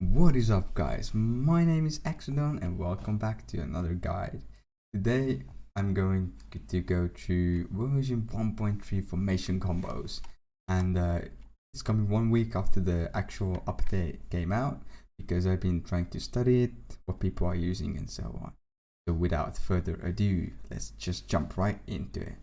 What is up, guys? My name is Exodon and welcome back to another guide. Today I'm going to go through version 1.3 formation combos, and it's coming 1 week after the actual update came out because I've been trying to study it, what people are using and so on. So without further ado, let's just jump right into it.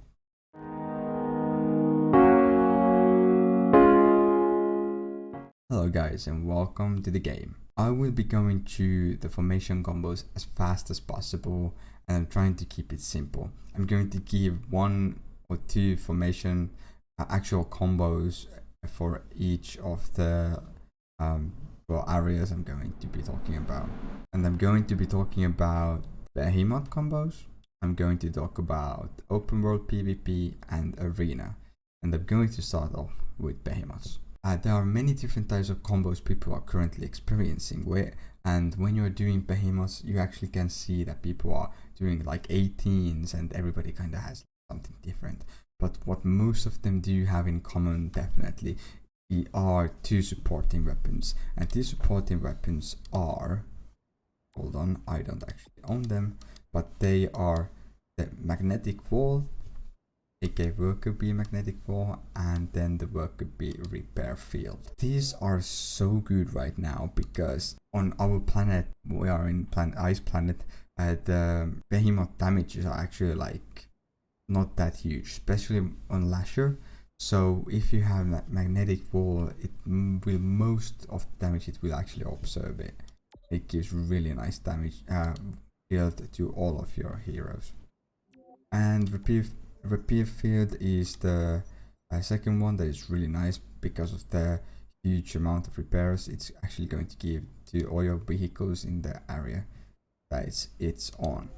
Hello guys and welcome to the game. I will be going through the formation combos as fast as possible and I'm trying to keep it simple. I'm going to give 1 or 2 formation actual combos for each of the areas I'm going to be talking about. And I'm going to be talking about Behemoth combos. I'm going to talk about open world PvP and arena. And I'm going to start off with Behemoths. There are many different types of combos people are currently experiencing with, and when you're doing Behemoths, you actually can see that people are doing like 18s and everybody kind of has something different. But what most of them do have in common definitely are 2 supporting weapons, and these supporting weapons are, hold on, I don't actually own them, but they are the magnetic wall, aka worker bee magnetic wall, and then the worker bee repair field. These are so good right now because on our planet, we are in ice planet, the behemoth damages are actually like not that huge, especially on Lasher. So if you have that magnetic wall, it will, most of the damage it will actually absorb it. It gives really nice damage field to all of your heroes. And repair field is the second one that is really nice because of the huge amount of repairs it's actually going to give to all your vehicles in the area that it's on.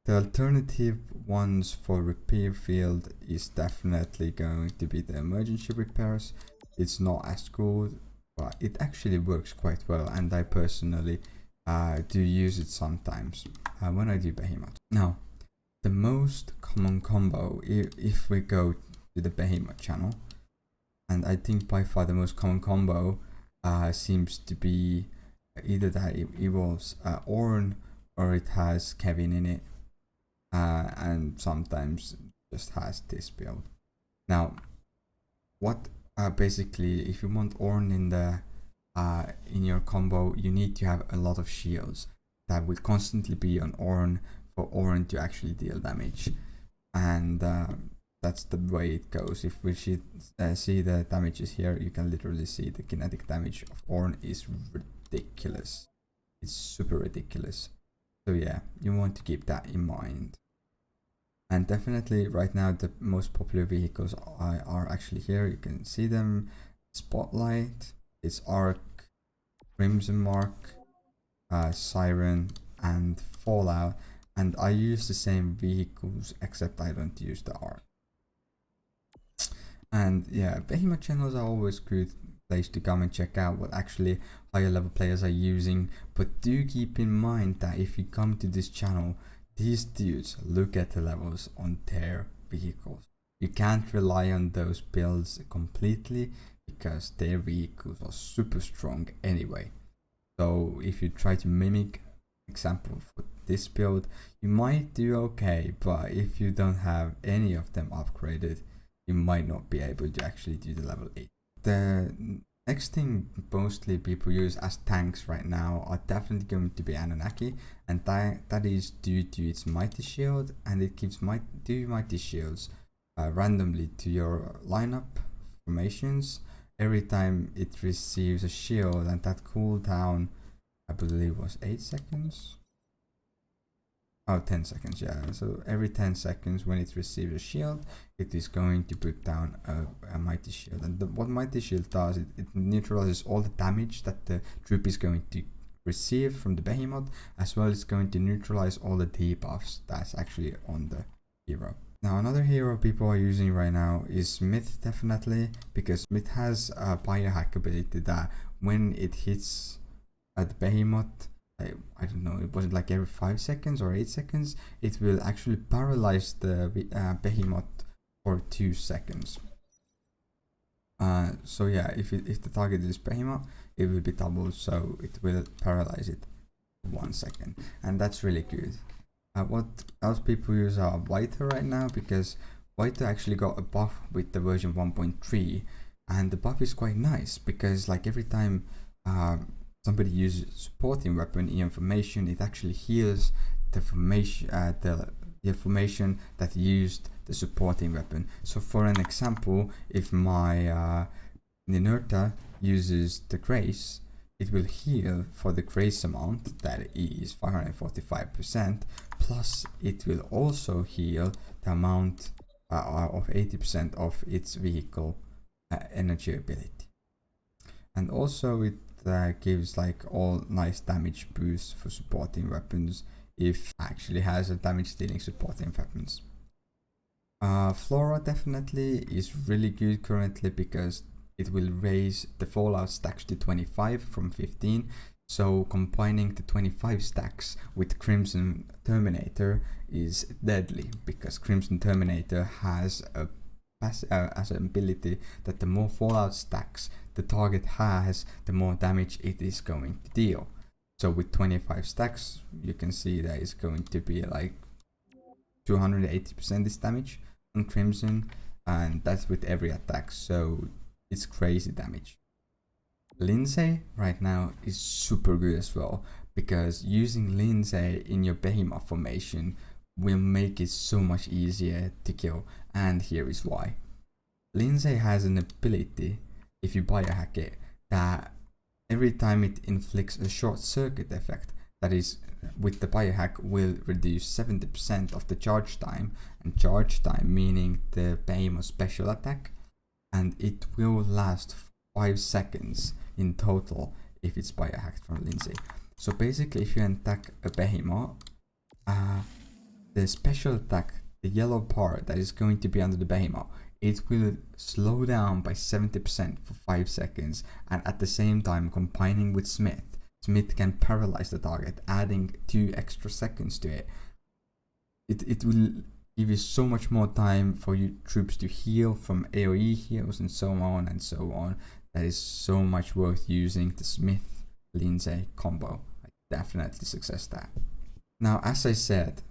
The alternative ones for repair field is definitely going to be the emergency repairs. It's not as good, but it actually works quite well, and I personally do use it sometimes when I do Behemoth. Now, the most common combo, if we go to the Behemoth channel, and I think by far the most common combo seems to be either that it involves Ornn or it has Kevin in it, and sometimes just has this build. Now, what basically, if you want Ornn in the in your combo, you need to have a lot of shields that will constantly be on Ornn for Ornn to actually deal damage, and that's the way it goes. If we should see the damages here, you can literally see the kinetic damage of Ornn is ridiculous. It's super ridiculous. So yeah, you want to keep that in mind. And definitely right now the most popular vehicles are actually here. You can see them: Spotlight, it's Arc, Crimson Mark, Siren, and Fallout. And I use the same vehicles except I don't use the Arc. And yeah, Behemoth channels are always good place to come and check out what actually higher level players are using. But do keep in mind that if you come to this channel, these dudes look at the levels on their vehicles. You can't rely on those builds completely because their vehicles are super strong anyway. So if you try to mimic example for this build, you might do okay, but if you don't have any of them upgraded, you might not be able to actually do the level 8. The next thing mostly people use as tanks right now are definitely going to be Anunnaki, and that is due to its mighty shield, and it gives two mighty shields randomly to your lineup formations every time it receives a shield, and that cooldown I believe was 8 seconds. Oh, 10 seconds, yeah. So every 10 seconds when it receives a shield, it is going to put down a mighty shield. And what mighty shield does, it neutralizes all the damage that the troop is going to receive from the Behemoth, as well as going to neutralize all the debuffs that's actually on the hero. Now, another hero people are using right now is Smith, definitely, because Smith has a biohack ability that when it hits the Behemoth, I don't know, it wasn't like every 5 seconds or 8 seconds, it will actually paralyze the Behemoth for 2 seconds. So yeah, if the target is Behemoth, it will be doubled, so it will paralyze it 1 second, and that's really good. What else people use are Vita right now, because Vita actually got a buff with the version 1.3, and the buff is quite nice because like every time somebody uses supporting weapon in formation, it actually heals the formation, the formation that used the supporting weapon. So for an example, if my Ninerta uses the Grace, it will heal for the Grace amount, that is 545%, plus it will also heal the amount of 80% of its vehicle energy ability. And also it gives like all nice damage boosts for supporting weapons if actually has a damage dealing supporting weapons. Flora definitely is really good currently because it will raise the fallout stacks to 25 from 15. So combining the 25 stacks with Crimson Terminator is deadly, because Crimson Terminator has as an ability that the more fallout stacks the target has, the more damage it is going to deal. So with 25 stacks, you can see that it's going to be like 280% this damage on Crimson, and that's with every attack, so it's crazy damage. Lindsay right now is super good as well, because using Lindsay in your Behemoth formation will make it so much easier to kill, and here is why. Lindsay has an ability, if you biohack it, that every time it inflicts a short circuit effect, that is with the biohack will reduce 70% of the charge time, and charge time meaning the Behemoth special attack, and it will last 5 seconds in total if it's biohacked from Lindsay. So basically if you attack a Behemoth, the special attack, the yellow part that is going to be under the Behemoth, it will slow down by 70% for 5 seconds, and at the same time combining with Smith can paralyze the target, adding 2 extra seconds to it. It will give you so much more time for your troops to heal from AoE heals and so on and so on. That is so much worth using the Smith Lindsay combo. I definitely success that. Now, as I said,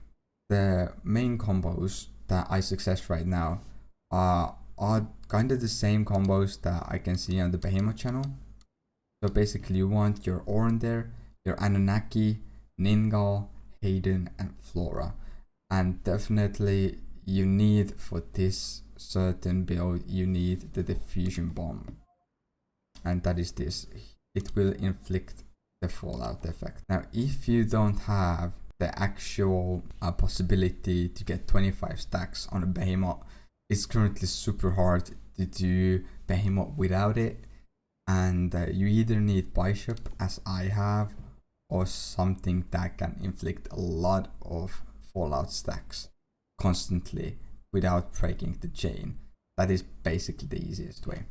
the main combos that I success right now are kind of the same combos that I can see on the Behemoth channel. So basically you want your Orender, your Anunnaki, Ningal, Hayden and Flora. And definitely you need, for this certain build, you need the diffusion bomb. And that is this. It will inflict the fallout effect. Now if you don't have the actual possibility to get 25 stacks on a Behemoth, it's currently super hard to do Behemoth without it, and you either need Bishop, as I have, or something that can inflict a lot of fallout stacks constantly without breaking the chain. That is basically the easiest way.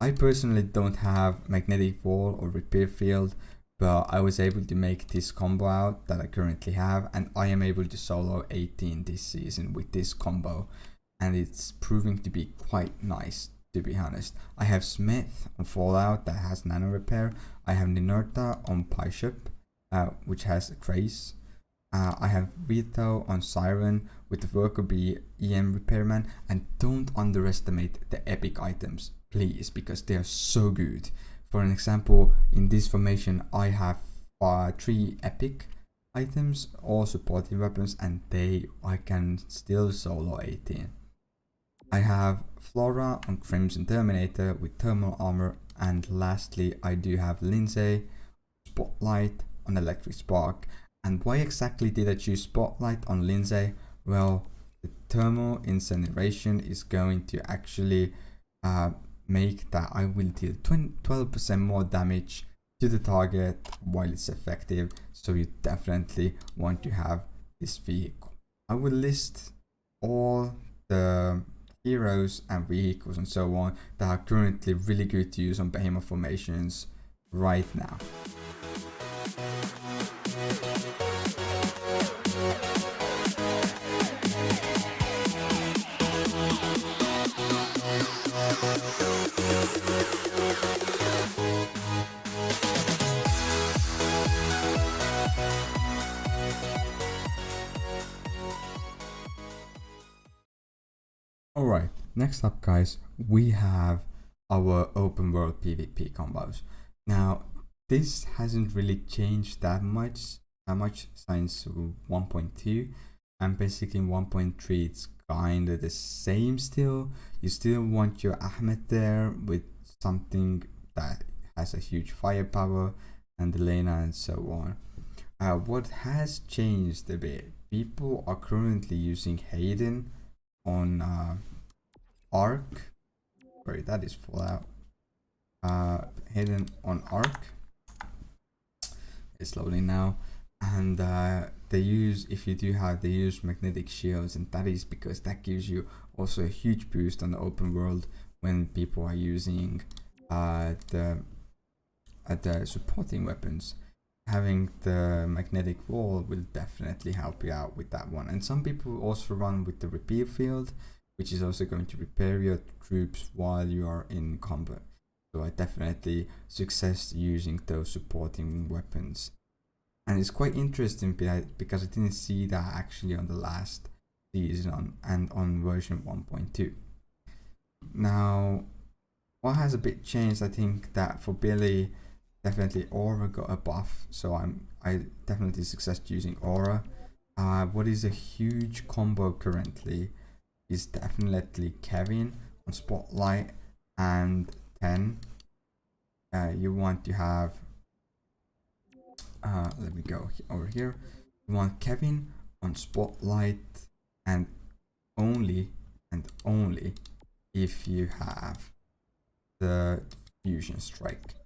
I personally don't have magnetic wall or repair field, but I was able to make this combo out that I currently have, and I am able to solo 18 this season with this combo, and it's proving to be quite nice, to be honest. I have Smith on Fallout that has nano repair. I have Ninerta on Bishop, which has Grace. I have Vito on Siren with the Worker Bee EM Repairman, and don't underestimate the epic items, please, because they are so good. For an example, in this formation I have 3 epic items, all supporting weapons, and I can still solo 18. I have Flora on Crimson Terminator with thermal armor, and lastly I do have Lindsay Spotlight on Electric Spark. And why exactly did I choose Spotlight on Lindsay? Well, the thermal incineration is going to actually make that I will deal 12% more damage to the target while it's effective, so you definitely want to have this vehicle. I will list all the heroes and vehicles and so on that are currently really good to use on Behemoth formations right now. Alright, next up guys, we have our open world PvP combos. Now, this hasn't really changed that much since 1.2, and basically in 1.3 it's kinda the same still. You still want your Ahmed there with something that has a huge firepower, and Elena and so on. What has changed a bit, people are currently using Hayden on Arc. Sorry, that is Fallout. Hidden on Arc. It's loading now, and they use, if you do have, they use magnetic shields, and that is because that gives you also a huge boost on the open world when people are using the supporting weapons. Having the magnetic wall will definitely help you out with that one. And some people also run with the repair field, which is also going to repair your troops while you are in combat. So I definitely suggest using those supporting weapons. And it's quite interesting because I didn't see that actually on the last season and on version 1.2. Now, what has a bit changed, I think that for Billy, definitely Aura got a buff, so I definitely suggest using Aura. What is a huge combo currently is definitely Kevin on Spotlight and 10. You want to have let me go over here. You want Kevin on Spotlight, and only if you have the Fusion Strike.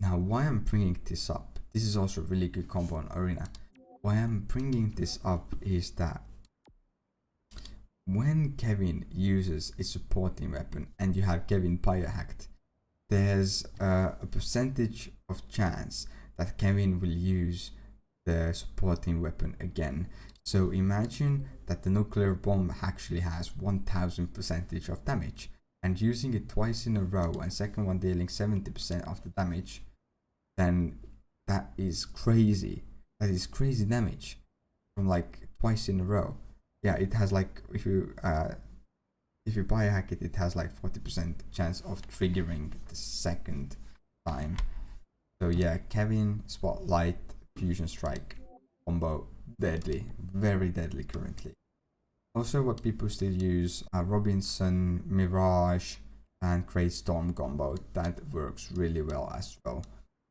Now, why I'm bringing this up, this is also a really good combo on Arena. Why I'm bringing this up is that when Kevin uses a supporting weapon and you have Kevin biohacked, there's a percentage of chance that Kevin will use the supporting weapon again. So imagine that the nuclear bomb actually has 1000% of damage, and using it twice in a row and second one dealing 70% of the damage, then that is crazy. That is crazy damage from like twice in a row. Yeah, it has like, if you biohack it, it has like 40% chance of triggering the second time. So yeah, Kevin, Spotlight, Fusion Strike combo, deadly, very deadly currently. Also, what people still use, Robinson, Mirage, and Great Storm combo, that works really well as well.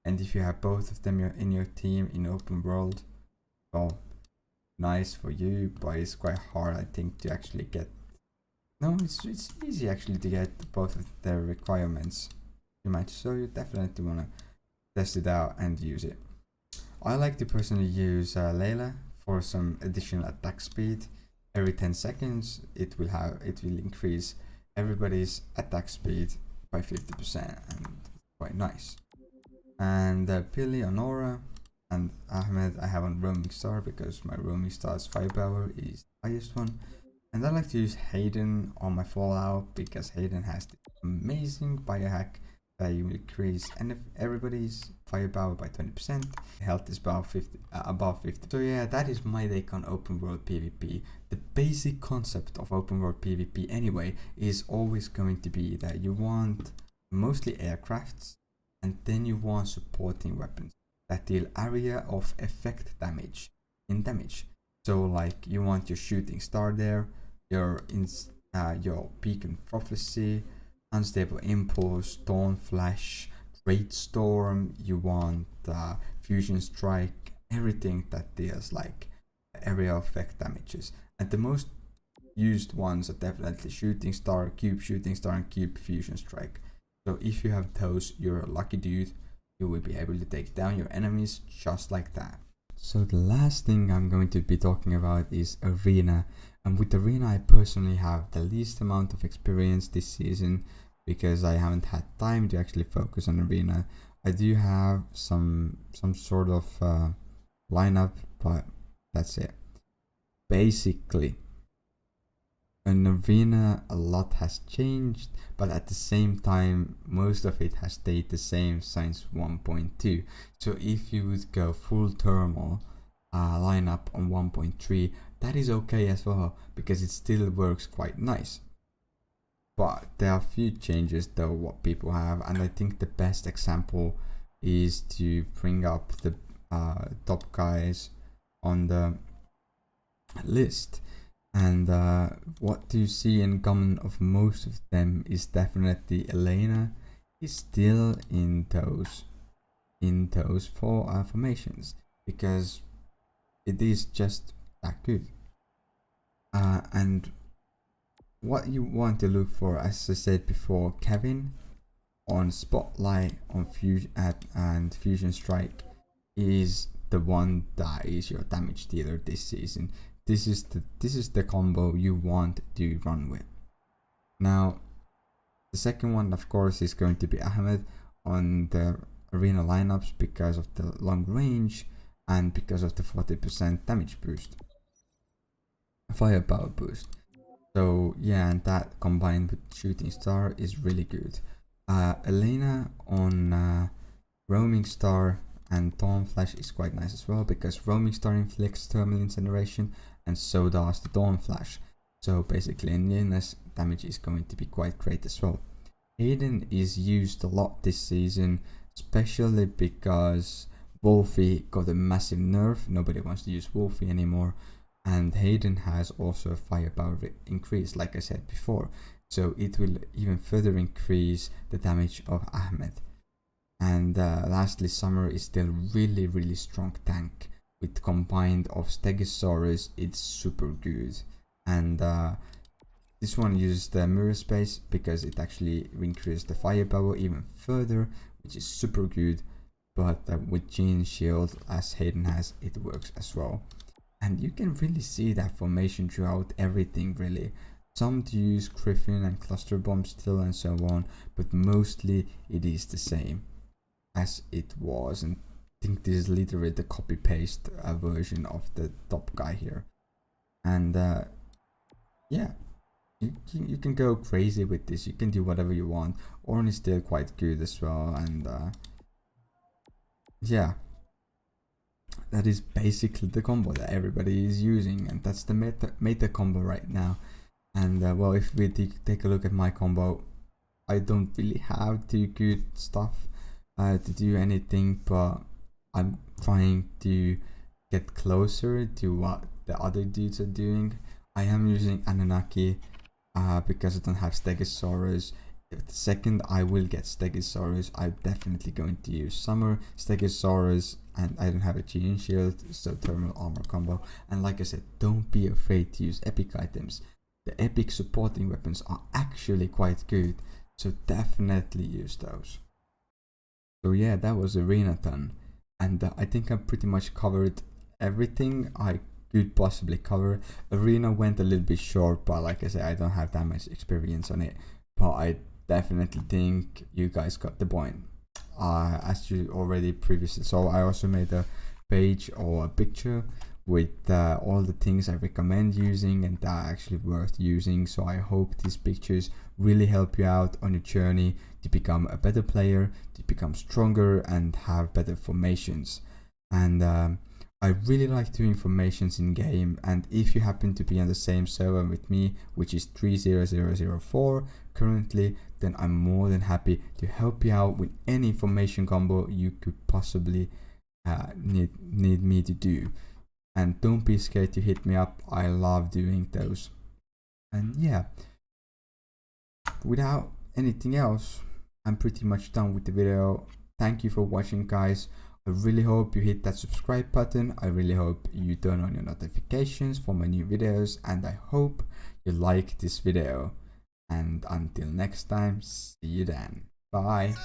And if you have both of them in your team in open world, well, nice for you, but it's quite hard, I think, to actually get. No, it's easy actually to get both of their requirements to match, so you definitely want to test it out and use it. I like to personally use Layla for some additional attack speed. Every 10 seconds it will increase everybody's attack speed by 50%, and quite nice. And Pili on Aura, and Ahmed I have on roaming star because my roaming star's firepower is the highest one. And I like to use Hayden on my Fallout because Hayden has the amazing biohack that you will increase and if everybody's firepower by 20%, health is above 50. So yeah, that is my take on open world PvP. The basic concept of open world PvP anyway is always going to be that you want mostly aircrafts, and then you want supporting weapons that deal area of effect damage in damage. So like you want your shooting star there, your beacon prophecy, unstable impulse, dawn flash, great storm. You want fusion strike, everything that deals like area effect damages. And the most used ones are definitely shooting star, cube shooting star, and cube fusion strike. So if you have those, you're a lucky dude. You will be able to take down your enemies just like that. So the last thing I'm going to be talking about is Arena. And with Arena, I personally have the least amount of experience this season because I haven't had time to actually focus on Arena. I do have some sort of lineup, but that's it. Basically, in Arena, a lot has changed, but at the same time, most of it has stayed the same since 1.2. So if you would go full thermal lineup on 1.3, that is okay as well because it still works quite nice. but there are a few changes though what people have, and I think the best example is to bring up the top guys on the list. And what do you see in common of most of them is definitely Elena is still in those four formations, because it is just that good. And what you want to look for, as I said before, Kevin on Spotlight, on Fusion and Fusion Strike is the one that is your damage dealer this season. This is the combo you want to run with. Now, the second one, of course, is going to be Ahmed on the arena lineups because of the long range and because of the 40% damage boost, firepower boost. So yeah, and that combined with Shooting Star is really good. Elena on Roaming Star and Dawn Flash is quite nice as well, because Roaming Star inflicts thermal incineration and so does the Dawn Flash. So basically Elena's damage is going to be quite great as well. Hayden is used a lot this season, especially because Wolfie got a massive nerf. Nobody wants to use Wolfie anymore. And Hayden has also a firepower increase, like I said before, so it will even further increase the damage of Ahmed. And lastly, Summer is still really strong tank. With combined of Stegosaurus, it's super good. And this one uses the mirror space because it actually increases the firepower even further, which is super good. But with Gene Shield, as Hayden has, it works as well. And you can really see that formation throughout everything, really. Some do use Griffin and Cluster Bomb still and so on, but mostly it is the same as it was. And I think this is literally the copy-paste version of the top guy here. And yeah, you can go crazy with this. You can do whatever you want. Ornn is still quite good as well, and yeah. That is basically the combo that everybody is using, and that's the meta combo right now. And well, if we take a look at my combo, I don't really have too good stuff to do anything, but I'm trying to get closer to what the other dudes are doing. I am using Anunnaki because I don't have Stegosaurus. The second I will get Stegosaurus, I'm definitely going to use Summer, Stegosaurus, and I don't have a Gene Shield, so thermal armor combo. And like I said, don't be afraid to use epic items. The epic supporting weapons are actually quite good, so definitely use those. So yeah, that was Arenathon, and I think I pretty much covered everything I could possibly cover. Arena went a little bit short, but like I said, I don't have that much experience on it, but I definitely think you guys got the point. As you already previously saw, I also made a page or a picture with all the things I recommend using and that are actually worth using. So I hope these pictures really help you out on your journey to become a better player, to become stronger and have better formations. And I really like doing formations in game, and if you happen to be on the same server with me, which is 30004 currently, then I'm more than happy to help you out with any formation combo you could possibly need me to do. And don't be scared to hit me up, I love doing those. And yeah, without anything else, I'm pretty much done with the video. Thank you for watching, guys. I really hope you hit that subscribe button. I really hope you turn on your notifications for my new videos, and I hope you like this video. And until next time, see you then. Bye.